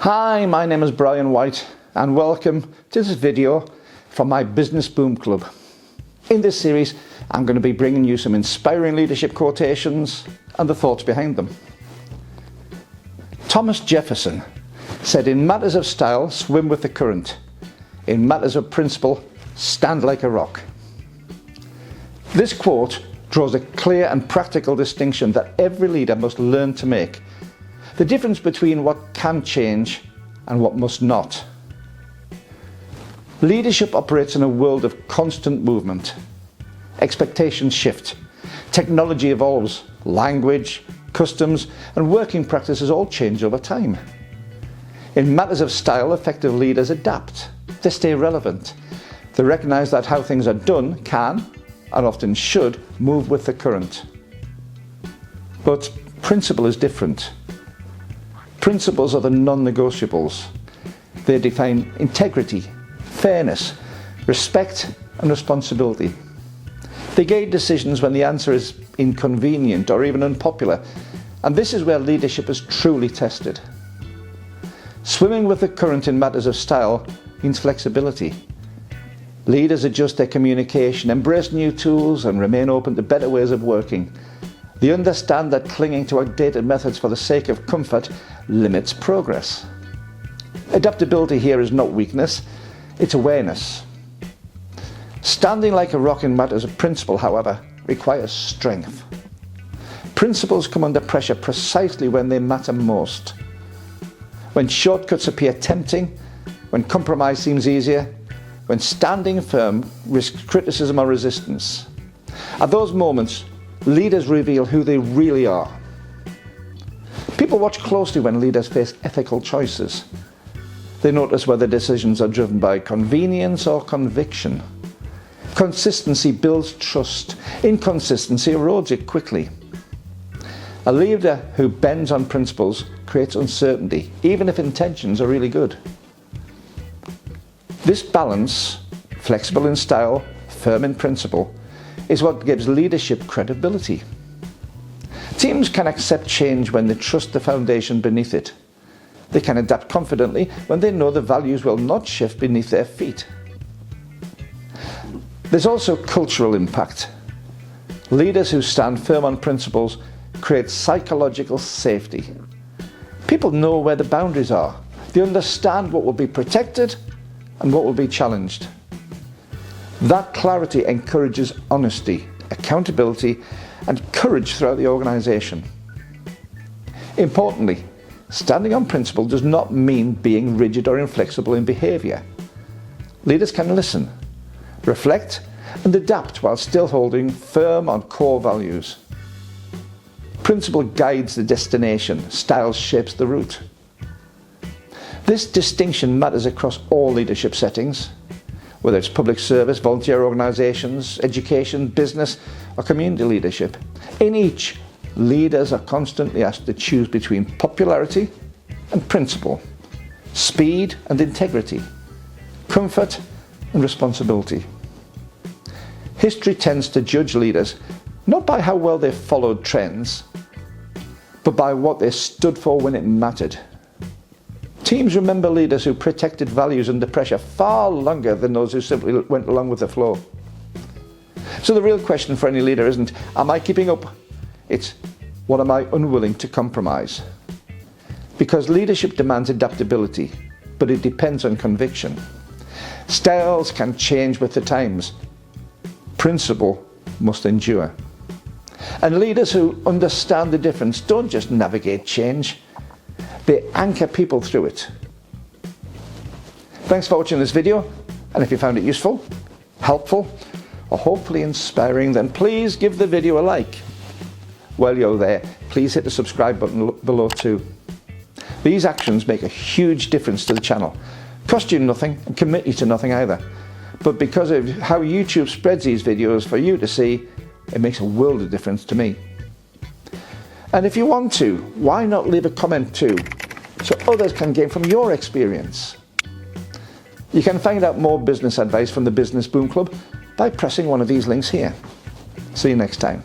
Hi, my name is Brian White and welcome to this video from my Business Boom Club. In this series, I'm going to be bringing you some inspiring leadership quotations and the thoughts behind them. Thomas Jefferson said, "In matters of style, swim with the current. In matters of principle, stand like a rock." This quote draws a clear and practical distinction that every leader must learn to make. The difference between what can change and what must not. Leadership operates in a world of constant movement. Expectations shift. Technology evolves. Language, customs, and working practices all change over time. In matters of style, effective leaders adapt. They stay relevant. They recognize that how things are done can, and often should, move with the current. But principle is different. Principles are the non-negotiables. They define integrity, fairness, respect, and responsibility. They guide decisions when the answer is inconvenient or even unpopular, and this is where leadership is truly tested. Swimming with the current in matters of style means flexibility. Leaders adjust their communication, embrace new tools, and remain open to better ways of working. They understand that clinging to outdated methods for the sake of comfort limits progress. Adaptability here is not weakness, it's awareness. Standing like a rock in matters of principle, however, requires strength. Principles come under pressure precisely when they matter most. When shortcuts appear tempting, when compromise seems easier, when standing firm risks criticism or resistance. At those moments, leaders reveal who they really are. People watch closely when leaders face ethical choices. They notice whether decisions are driven by convenience or conviction. Consistency builds trust. Inconsistency erodes it quickly. A leader who bends on principles creates uncertainty, even if intentions are really good. This balance, flexible in style, firm in principle, is what gives leadership credibility. Teams can accept change when they trust the foundation beneath it. They can adapt confidently when they know the values will not shift beneath their feet. There's also cultural impact. Leaders who stand firm on principles create psychological safety. People know where the boundaries are. They understand what will be protected and what will be challenged. That clarity encourages honesty, accountability, and courage throughout the organization. Importantly, standing on principle does not mean being rigid or inflexible in behavior. Leaders can listen, reflect, and adapt while still holding firm on core values. Principle guides the destination, style shapes the route. This distinction matters across all leadership settings, whether it's public service, volunteer organizations, education, business, or community leadership. In each, leaders are constantly asked to choose between popularity and principle, speed and integrity, comfort and responsibility. History tends to judge leaders not by how well they followed trends, but by what they stood for when it mattered. Teams remember leaders who protected values under pressure far longer than those who simply went along with the flow. So the real question for any leader isn't, am I keeping up? It's, what am I unwilling to compromise? Because leadership demands adaptability, but it depends on conviction. Styles can change with the times. Principle must endure. And leaders who understand the difference don't just navigate change, they anchor people through it. Thanks for watching this video, and if you found it useful, helpful, or hopefully inspiring, then please give the video a like. While you're there, please hit the subscribe button below too. These actions make a huge difference to the channel. Cost you nothing and commit you to nothing either. But because of how YouTube spreads these videos for you to see, it makes a world of difference to me. And if you want to, why not leave a comment too, so others can gain from your experience? You can find out more business advice from the Business Boom Club by pressing one of these links here. See you next time.